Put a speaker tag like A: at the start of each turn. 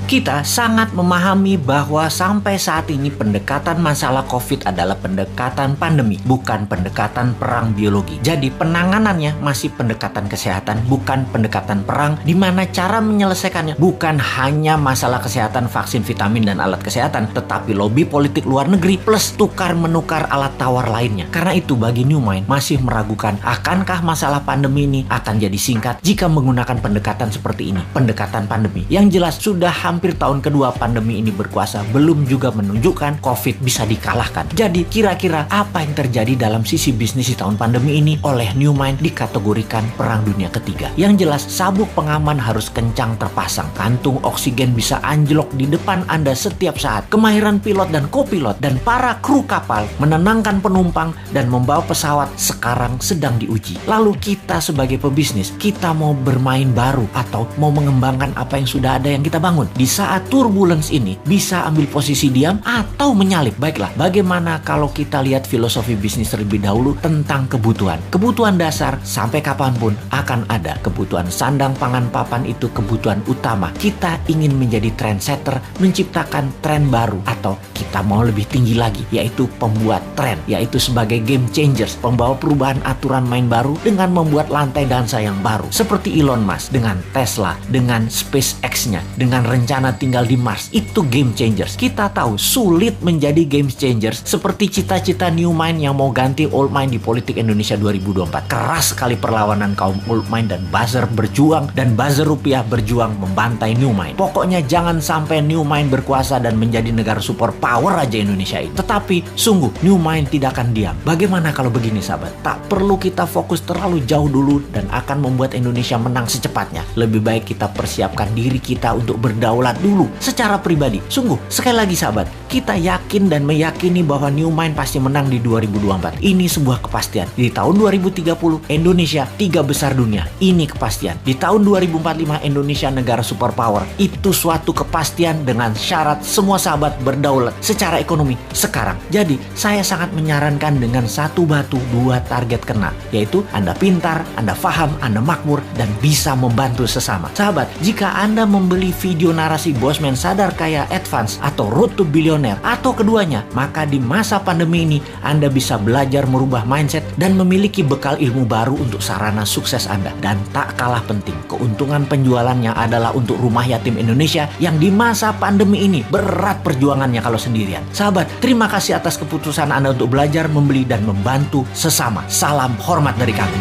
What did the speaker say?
A: Kita sangat memahami bahwa sampai saat ini pendekatan masalah COVID adalah pendekatan pandemi, bukan pendekatan perang biologi. Jadi penanganannya masih pendekatan kesehatan, bukan pendekatan perang, di mana cara menyelesaikannya bukan hanya masalah kesehatan, vaksin, vitamin, dan alat kesehatan, tetapi lobby politik luar negeri plus tukar-menukar alat tawar lainnya. Karena itu bagi New Mind masih meragukan akankah masalah pandemi ini akan jadi singkat jika menggunakan pendekatan seperti ini, pendekatan pandemi. Yang jelas sudah hampir tahun kedua pandemi ini berkuasa, belum juga menunjukkan COVID bisa dikalahkan. Jadi kira-kira apa yang terjadi dalam sisi bisnis di tahun pandemi ini oleh New Mind dikategorikan perang dunia ketiga. Yang jelas sabuk pengaman harus kencang terpasang, kantung oksigen bisa anjlok di depan Anda setiap saat, kemahiran pilot dan kopilot dan para kru kapal menenangkan penumpang dan membawa pesawat sekarang sedang diuji. Lalu kita sebagai pebisnis, kita mau bermain baru atau mau mengembangkan apa yang sudah ada yang kita bangun? Di saat turbulence ini bisa ambil posisi diam atau menyalip. Baiklah, bagaimana kalau kita lihat filosofi bisnis terlebih dahulu tentang kebutuhan. Kebutuhan dasar sampai kapanpun akan ada. Kebutuhan sandang, pangan, papan itu kebutuhan utama. Kita ingin menjadi trendsetter, menciptakan tren baru, atau kita mau lebih tinggi lagi, yaitu pembuat tren, yaitu sebagai game changers, pembawa perubahan aturan main baru dengan membuat lantai dansa yang baru. Seperti Elon Musk dengan Tesla, dengan SpaceX-nya, dengan rencana tinggal di Mars. Itu game changers. Kita tahu sulit menjadi game changers seperti cita-cita New Mind yang mau ganti Old Mind di politik Indonesia 2024. Keras sekali perlawanan kaum Old Mind dan buzzer berjuang, dan buzzer rupiah berjuang membantai New Mind. Pokoknya jangan sampai New Mind berkuasa dan menjadi negara super power aja Indonesia ini. Tetapi sungguh New Mind tidak akan diam. Bagaimana kalau begini sahabat? Tak perlu kita fokus terlalu jauh dulu dan akan membuat Indonesia menang secepatnya. Lebih baik kita persiapkan diri kita untuk berdaulat dulu secara pribadi. Sungguh, sekali lagi sahabat, kita yakin dan meyakini bahwa New Mind pasti menang di 2024. Ini sebuah kepastian. Di tahun 2030 Indonesia 3 besar dunia. Ini kepastian. Di tahun 2045 Indonesia negara superpower. Itu suatu kepastian dengan syarat semua sahabat berdaulat secara ekonomi sekarang. Jadi, saya sangat menyarankan dengan satu batu dua target kena, yaitu Anda pintar, Anda paham, Anda makmur, dan bisa membantu sesama. Sahabat, jika Anda membeli video narasi Bosman Sadar Kaya Advance atau Road to Billionaire atau keduanya, maka di masa pandemi ini Anda bisa belajar merubah mindset dan memiliki bekal ilmu baru untuk sarana sukses Anda. Dan tak kalah penting, keuntungan penjualannya adalah untuk rumah yatim Indonesia yang di masa pandemi ini berat perjuangannya kalau sendirian. Sahabat, terima kasih atas keputusan Anda untuk belajar, membeli, dan membantu sesama. Salam hormat dari kami.